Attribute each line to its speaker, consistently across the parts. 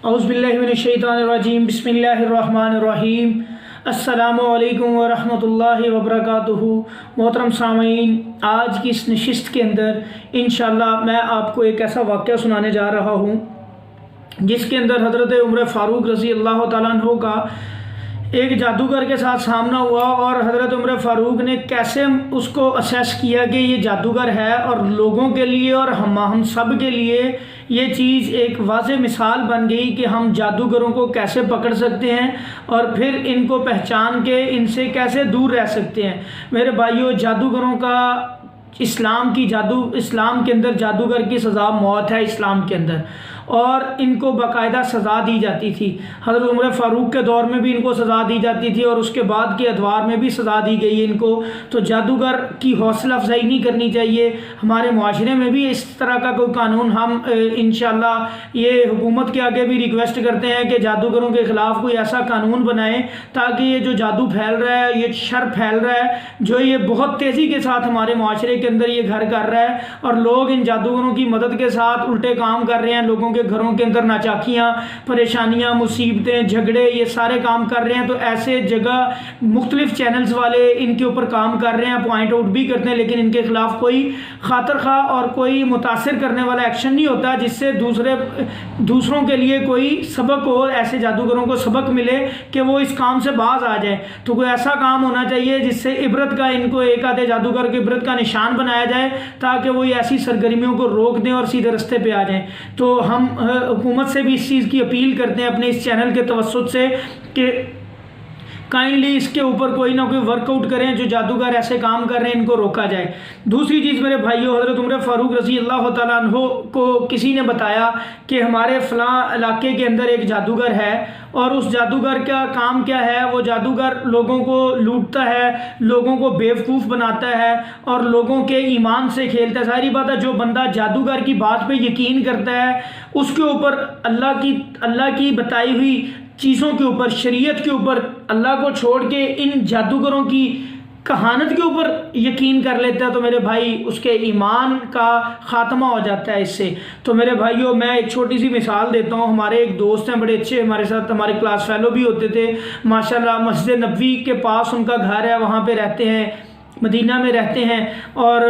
Speaker 1: اعوذ باللہ من الشیطان الرجیم بسم اللہ الرحمن الرحیم السلام علیکم ورحمۃ اللہ وبرکاتہ۔ محترم سامعین، آج کی اس نشست کے اندر انشاءاللہ میں آپ کو ایک ایسا واقعہ سنانے جا رہا ہوں جس کے اندر حضرت عمر فاروق رضی اللہ تعالیٰ عنہ کا ایک جادوگر کے ساتھ سامنا ہوا، اور حضرت عمر فاروق نے کیسے اس کو اسیس کیا کہ یہ جادوگر ہے، اور لوگوں کے لیے اور ہم سب کے لیے یہ چیز ایک واضح مثال بن گئی کہ ہم جادوگروں کو کیسے پکڑ سکتے ہیں اور پھر ان کو پہچان کے ان سے کیسے دور رہ سکتے ہیں۔ میرے بھائیوں، جادوگروں کا اسلام کے اندر جادوگر کی سزا موت ہے اسلام کے اندر، اور ان کو باقاعدہ سزا دی جاتی تھی۔ حضرت عمر فاروق کے دور میں بھی ان کو سزا دی جاتی تھی، اور اس کے بعد کے ادوار میں بھی سزا دی گئی ہے ان کو۔ تو جادوگر کی حوصلہ افزائی نہیں کرنی چاہیے۔ ہمارے معاشرے میں بھی اس طرح کا کوئی قانون ہم انشاءاللہ یہ حکومت کے آگے بھی ریکویسٹ کرتے ہیں کہ جادوگروں کے خلاف کوئی ایسا قانون بنائیں تاکہ یہ جو جادو پھیل رہا ہے، یہ شر پھیل رہا ہے، جو یہ بہت تیزی کے ساتھ ہمارے معاشرے کے اندر یہ گھر کر رہا ہے، اور لوگ ان جادوگروں کی مدد کے ساتھ الٹے کام کر رہے ہیں، لوگوں کے گھروں کے اندر ناچاکیاں، پریشانیاں، مصیبتیں، جھگڑے، یہ سارے کام کر رہے ہیں۔ تو ایسے جگہ مختلف چینلز والے ان کے اوپر کام کر رہے ہیں، پوائنٹ آؤٹ بھی کرتے ہیں، لیکن ان کے خلاف کوئی خاطر خواہ اور کوئی متاثر کرنے والا ایکشن نہیں ہوتا جس سے دوسروں کے لیے کوئی سبق ہو، ایسے جادوگروں کو سبق ملے کہ وہ اس کام سے باز آ جائیں۔ تو کوئی ایسا کام ہونا چاہیے جس سے عبرت کا، ان کو ایک آدھے جادوگر کے عبرت کا نشان بنایا جائے تاکہ وہ ایسی سرگرمیوں کو روک دیں اور سیدھے رستے پہ آ جائیں۔ تو ہم حکومت سے بھی اس چیز کی اپیل کرتے ہیں اپنے اس چینل کے توسط سے کہ کائنڈلی اس کے اوپر کوئی نہ کوئی ورک آؤٹ کریں، جو جادوگر ایسے کام کر رہے ہیں ان کو روکا جائے۔ دوسری چیز میرے بھائیوں، حضرت عمر فاروق رضی اللہ تعالیٰ عنہ کو کسی نے بتایا کہ ہمارے فلاں علاقے کے اندر ایک جادوگر ہے، اور اس جادوگر کا کام کیا ہے، وہ جادوگر لوگوں کو لوٹتا ہے، لوگوں کو بیوقوف بناتا ہے، اور لوگوں کے ایمان سے کھیلتا ہے۔ ظاہری بات ہے، جو بندہ جادوگر کی بات پہ یقین کرتا ہے اس کے اوپر اللہ کی بتائی ہوئی چیزوں کے اوپر، شریعت کے اوپر، اللہ کو چھوڑ کے ان جادوگروں کی کہانت کے اوپر یقین کر لیتا ہے، تو میرے بھائی اس کے ایمان کا خاتمہ ہو جاتا ہے اس سے۔ تو میرے بھائیوں، میں ایک چھوٹی سی مثال دیتا ہوں۔ ہمارے ایک دوست ہیں، بڑے اچھے، ہمارے ساتھ ہمارے کلاس فیلو بھی ہوتے تھے ماشاءاللہ۔ مسجد نبوی کے پاس ان کا گھر ہے، وہاں پہ رہتے ہیں، مدینہ میں رہتے ہیں، اور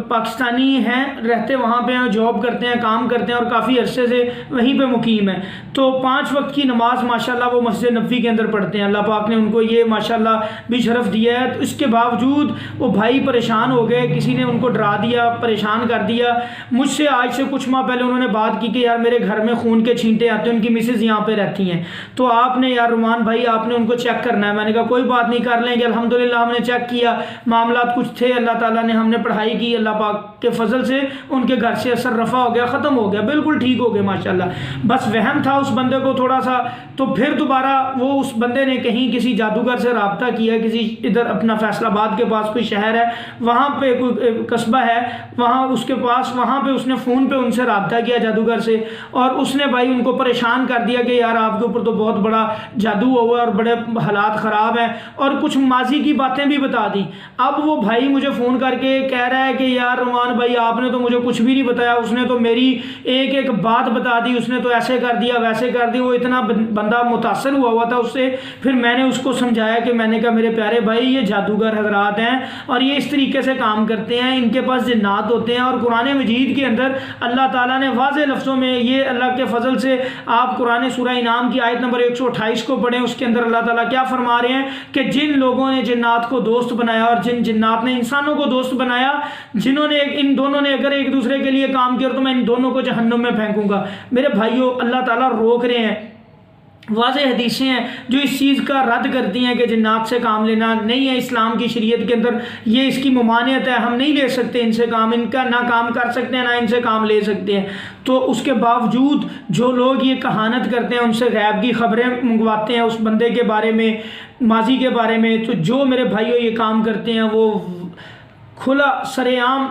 Speaker 1: پاکستانی ہیں، رہتے وہاں پہ ہیں، جاب کرتے ہیں، کام کرتے ہیں، اور کافی عرصے سے وہیں پہ مقیم ہیں۔ تو 5 وقت کی نماز ماشاءاللہ وہ مسجد نبوی کے اندر پڑھتے ہیں۔ اللہ پاک نے ان کو یہ ماشاءاللہ بھی شرف دیا ہے۔ تو اس کے باوجود وہ بھائی پریشان ہو گئے، کسی نے ان کو ڈرا دیا، پریشان کر دیا۔ مجھ سے آج سے کچھ ماہ پہلے انہوں نے بات کی کہ یار میرے گھر میں خون کے چھینٹے آتے ہیں، ان کی مسز یہاں پہ رہتی ہیں، تو آپ نے یار رومان بھائی آپ نے ان کو چیک کرنا ہے۔ میں نے کہا کوئی بات نہیں، کر لیں گے۔ الحمدللہ ہم نے چیک کیا، معاملات کچھ تھے، اللہ تعالیٰ نے، ہم نے پڑھائی کی، اللہ پاک کے فضل سے ان کے گھر سے اثر رفع ہو گیا، ختم ہو گیا، بالکل ٹھیک ہو گئے ماشاءاللہ۔ بس وہم تھا اس بندے کو تھوڑا سا، تو پھر دوبارہ وہ اس بندے نے کہیں کسی جادوگر سے رابطہ کیا، کسی ادھر اپنا فیصل آباد کے پاس کوئی شہر ہے، وہاں پہ کوئی قصبہ ہے، وہاں اس کے پاس، وہاں پہ اس نے فون پہ ان سے رابطہ کیا جادوگر سے، اور اس نے بھائی ان کو پریشان کر دیا کہ یار آپ کے اوپر تو بہت بڑا جادو ہوا اور بڑے حالات خراب ہیں، اور کچھ ماضی کی باتیں بھی بتا دی۔ اب وہ بھائی مجھے فون کر کے کہہ رہا ہے کہ یار رومان بھائی آپ نے تو مجھے کچھ بھی نہیں بتایا، اس نے تو میری ایک بات بتا دی، اس نے تو ایسے کر دیا، ویسے کر دی۔ وہ اتنا بندہ متاثر ہوا تھا اس سے۔ پھر میں نے اس کو سمجھایا کہ میں نے کہا میرے پیارے بھائی، یہ جادوگر حضرات ہیں اور یہ اس طریقے سے کام کرتے ہیں، ان کے پاس جنات ہوتے ہیں، اور قرآن مجید کے اندر اللہ تعالیٰ نے واضح لفظوں میں، یہ اللہ کے فضل سے آپ قرآن سورہ انعام کی آیت نمبر 128 کو پڑھیں، اس کے اندر اللہ تعالیٰ کیا فرما رہے ہیں کہ جن لوگوں نے جنات کو دوست بنایا اور جن جنات نے انسانوں کو دوست بنایا، جنہوں نے ان دونوں نے اگر ایک دوسرے کے لیے کام کیا تو میں ان دونوں کو جہنم میں پھینکوں گا۔ میرے بھائیوں، اللہ تعالیٰ روک رہے ہیں، واضح حدیثیں ہیں جو اس چیز کا رد کرتی ہیں کہ جنات سے کام لینا نہیں ہے اسلام کی شریعت کے اندر، یہ اس کی ممانعت ہے، ہم نہیں لے سکتے ان سے کام، ان کا نہ کام کر سکتے ہیں نہ ان سے کام لے سکتے ہیں۔ تو اس کے باوجود جو لوگ یہ کہانت کرتے ہیں، ان سے غیب کی خبریں منگواتے ہیں اس بندے کے بارے میں، ماضی کے بارے میں، تو جو میرے بھائیوں یہ کام کرتے ہیں وہ کھلا سرے عام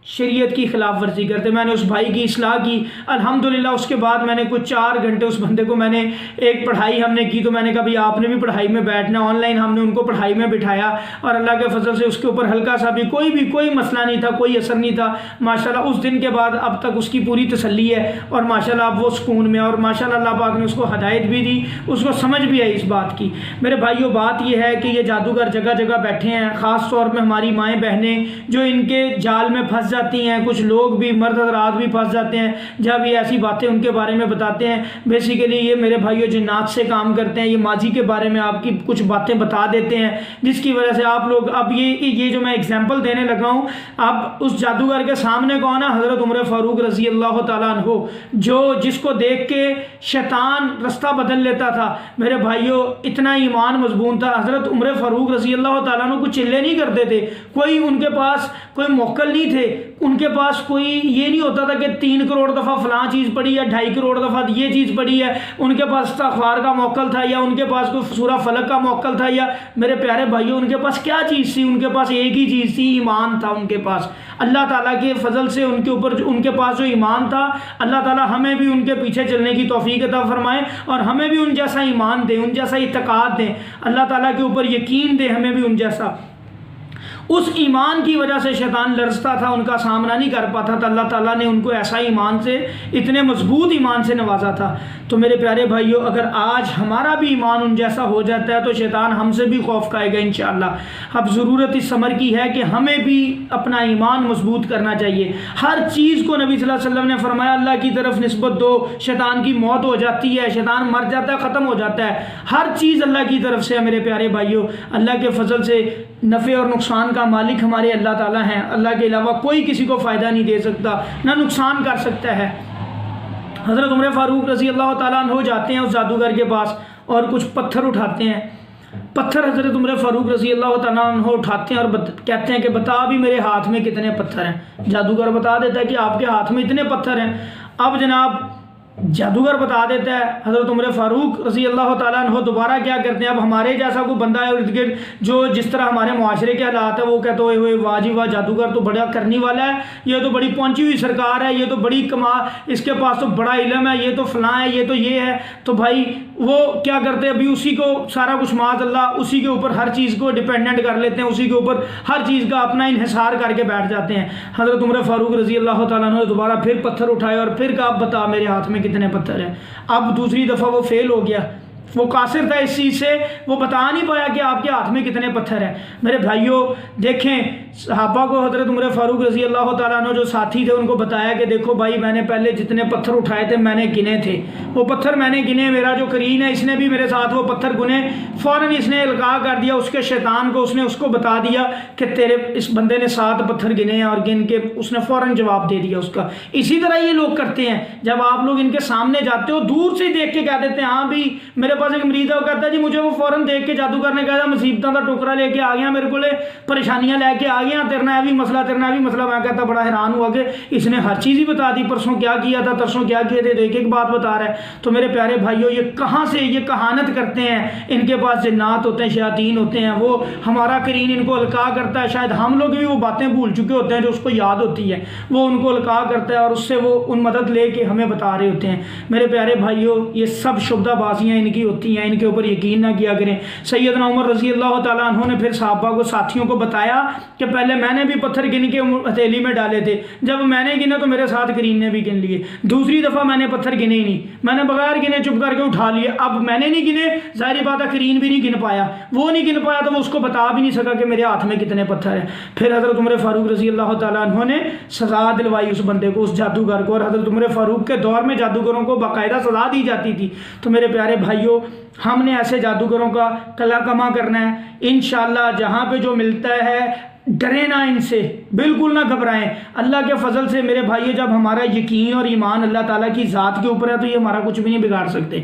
Speaker 1: شریعت کی خلاف ورزی کرتے. میں نے اس بھائی کی اصلاح کی الحمدللہ. اس کے بعد میں نے کچھ 4 گھنٹے اس بندے کو میں نے ایک پڑھائی ہم نے کی تو میں نے کہا بھی آپ نے بھی پڑھائی میں بیٹھنا. آن لائن ہم نے ان کو پڑھائی میں بٹھایا اور اللہ کے فضل سے اس کے اوپر ہلکا سا بھی کوئی مسئلہ نہیں تھا, کوئی اثر نہیں تھا ماشاءاللہ. اس دن کے بعد اب تک اس کی پوری تسلی ہے اور ماشاءاللہ اب وہ سکون میں, اور ماشاءاللہ اللہ پاک نے اس کو ہدایت بھی دی, اس کو سمجھ بھی آئی اس بات کی. میرے بھائیوں بات یہ ہے کہ یہ جادوگر جگہ جگہ بیٹھے ہیں, خاص طور پہ ہماری مائیں بہنیں جو ان کے جال میں پھنس جاتی ہیں. کچھ لوگ بھی مرد حضرات بھی پھنس جاتے ہیں جب یہ ایسی باتیں ان کے بارے میں بتاتے ہیں. بیسیکلی یہ میرے بھائیوں جنات سے کام کرتے ہیں, یہ ماضی کے بارے میں آپ کی کچھ باتیں بتا دیتے ہیں جس کی وجہ سے آپ لوگ اب یہ جو میں اگزامپل دینے لگا ہوں, اب اس جادوگر کے سامنے کون ہے؟ حضرت عمر فاروق رضی اللہ تعالیٰ عنہ, جس کو دیکھ کے شیطان رستہ بدل لیتا تھا. میرے بھائیوں اتنا ایمان مضبوط تھا. حضرت عمر فاروق رضی اللہ تعالیٰ عنہ کو چلے نہیں کرتے تھے, کوئی ان کے پاس کوئی موکل نہیں تھے, ان کے پاس کوئی یہ نہیں ہوتا تھا کہ 3 کروڑ دفعہ فلاں چیز پڑھی ہے, 2.5 کروڑ دفعہ یہ چیز پڑھی ہے. ان کے پاس استغفار کا موکل تھا یا ان کے پاس کوئی سورہ فلق کا موکل تھا, یا میرے پیارے بھائیوں ان کے پاس کیا چیز تھی؟ ان کے پاس ایک ہی چیز تھی, ایمان تھا ان کے پاس. اللہ تعالیٰ کے فضل سے ان کے اوپر ان کے پاس جو ایمان تھا, اللہ تعالیٰ ہمیں بھی ان کے پیچھے چلنے کی توفیق عطا فرمائے اور ہمیں بھی ان جیسا ایمان دے, ان جیسا اعتقاد دے, اللہ تعالیٰ کے اوپر یقین دے ہمیں بھی ان جیسا. اس ایمان کی وجہ سے شیطان لرزتا تھا, ان کا سامنا نہیں کر پاتا تھا. اللہ تعالیٰ نے ان کو ایسا ایمان سے, اتنے مضبوط ایمان سے نوازا تھا. تو میرے پیارے بھائیوں اگر آج ہمارا بھی ایمان ان جیسا ہو جاتا ہے تو شیطان ہم سے بھی خوف کھائے گا انشاءاللہ. اب ضرورت اس امر کی ہے کہ ہمیں بھی اپنا ایمان مضبوط کرنا چاہیے. ہر چیز کو نبی صلی اللہ علیہ وسلم نے فرمایا اللہ کی طرف نسبت دو, شیطان کی موت ہو جاتی ہے, شیطان مر جاتا ہے, ختم ہو جاتا ہے. ہر چیز اللہ کی طرف سے. میرے پیارے بھائیوں اللہ کے فضل سے نفع اور نقصان کا مالک ہمارے اللہ تعالیٰ ہیں. اللہ کے علاوہ کوئی کسی کو فائدہ نہیں دے سکتا, نہ نقصان کر سکتا ہے. حضرت عمر فاروق رضی اللہ تعالیٰ عنہ جاتے ہیں اس جادوگر کے پاس اور کچھ پتھر اٹھاتے ہیں. پتھر حضرت عمر فاروق رضی اللہ تعالیٰ عنہ اٹھاتے ہیں اور کہتے ہیں کہ بتا بھی میرے ہاتھ میں کتنے پتھر ہیں. جادوگر بتا دیتا ہے کہ آپ کے ہاتھ میں اتنے پتھر ہیں. اب جناب جادوگر بتا دیتا ہے, حضرت عمر فاروق رضی اللہ تعالیٰ عنہ دوبارہ کیا کرتے ہیں, اب ہمارے جیسا کوئی بندہ ہے ارد گرد جو جس طرح ہمارے معاشرے کے حالات ہیں وہ کہتے ہوئے واہ جی واہ جادوگر تو بڑا کرنے والا ہے, یہ تو بڑی پہنچی ہوئی سرکار ہے, یہ تو بڑی اس کے پاس تو بڑا علم ہے, یہ تو فلاں ہے, یہ تو یہ ہے. تو بھائی وہ کیا کرتے ہیں ابھی اسی کو سارا کچھ معاذ اللہ اسی کے اوپر ہر چیز کو ڈیپینڈنٹ کر لیتے ہیں, اسی کے اوپر ہر چیز کا اپنا انحصار کر کے بیٹھ جاتے ہیں. حضرت عمر فاروق رضی اللہ تعالیٰ عنہ دوبارہ پھر پتھر اٹھائے اور پھر کہا بتا میرے ہاتھ میں کتنے پتھر ہیں. اب دوسری دفعہ وہ فیل ہو گیا, وہ قاصر تھا اس چیز سے, وہ بتا نہیں پایا کہ آپ کے ہاتھ میں کتنے پتھر ہیں. میرے بھائیوں دیکھیں صحابہ کو حضرت عمر فاروق رضی اللہ تعالیٰ عنہ جو ساتھی تھے ان کو بتایا کہ دیکھو بھائی میں نے پہلے جتنے پتھر اٹھائے تھے میں نے گنے تھے, وہ پتھر میں نے گنے, میرا جو قرین ہے اس نے بھی میرے ساتھ وہ پتھر گنے. فوراً اس نے القاء کر دیا اس کے شیطان کو, اس نے اس کو بتا دیا کہ تیرے اس بندے نے 7 پتھر گنے ہیں اور گن کے اس نے فوراً جواب دے دیا اس کا. اسی طرح یہ لوگ کرتے ہیں, جب آپ لوگ ان کے سامنے جاتے ہو دور سے دیکھ کے کہہ دیتے ہیں ہاں بھی میرے پاس ایک مریض ہے, وہ کہتا ہے جی مجھے وہ فوراً دیکھ کے جادوگر نے کہا مصیبتوں کا ٹوکرا لے کے آ گیا, میرے کو پریشانیاں لے کے آ گیا, تیرنا ہے بھی مسئلہ, تیرنا ہے بھی مسئلہ. میں کہتا بڑا حیران ہوا کہ اس نے ہر چیز ہی بتا دی, پرسوں کیا کیا تھا, ترسوں کیا کیے تھے, ایک ایک بات بتا رہا ہے. تو میرے پیارے بھائیوں یہ کہاں سے یہ کہانت کرتے ہیں, ان کے پاس جنات ہوتے ہیں, شیاطین ہوتے ہیں, وہ ہمارا قرین ان کو القاء کرتا ہے. شاید ہم لوگ بھی وہ باتیں بھول چکے ہوتے ہیں جو اس کو یاد ہوتی ہے, وہ ان کو القاء کرتا ہے اور اس سے وہ ان مدد لے کے ہمیں بتا رہے ہوتے ہیں. میرے پیارے بھائیوں یہ سب شبدہ بازیاں ان کی ہوتی ہیں, ان کے اوپر یقین نہ کیا کریں. سیدنا عمر رضی اللہ تعالیٰ عنہ نے پھر صحابہ کو ساتھیوں کو بتایا کہ پہلے میں نے بھی پتھر گن کے ہتھیلی میں ڈالے تھے, جب میں نے گنے تو میرے ساتھ قرین نے بھی گن لیے, دوسری دفعہ میں نے پتھر گنے ہی نہیں, میں نے بغیر گنے چپ کر کے اٹھا لیے. اب میں نے نہیں گنے, ظاہری بات ہے قرین بھی نہیں گن پایا, وہ نہیں گن پایا تو وہ اس کو بتا بھی نہیں سکا کہ میرے ہاتھ میں کتنے پتھر ہیں. پھر حضرت عمر فاروق رضی اللہ تعالیٰ عنہ نے سزا دلوائی اس بندے کو, اس جادوگر کو, اور حضرت عمر فاروق کے دور میں جادوگروں کو باقاعدہ سزا دی جاتی تھی. تو میرے پیارے بھائیوں ہم نے ایسے جادوگروں کا کلا کما کرنا ہے انشاءاللہ. جہاں پہ جو ملتا ہے ڈریں نہ ان سے, بالکل نہ گھبرائیں. اللہ کے فضل سے میرے بھائیو جب ہمارا یقین اور ایمان اللہ تعالیٰ کی ذات کے اوپر ہے تو یہ ہمارا کچھ بھی نہیں بگاڑ سکتے.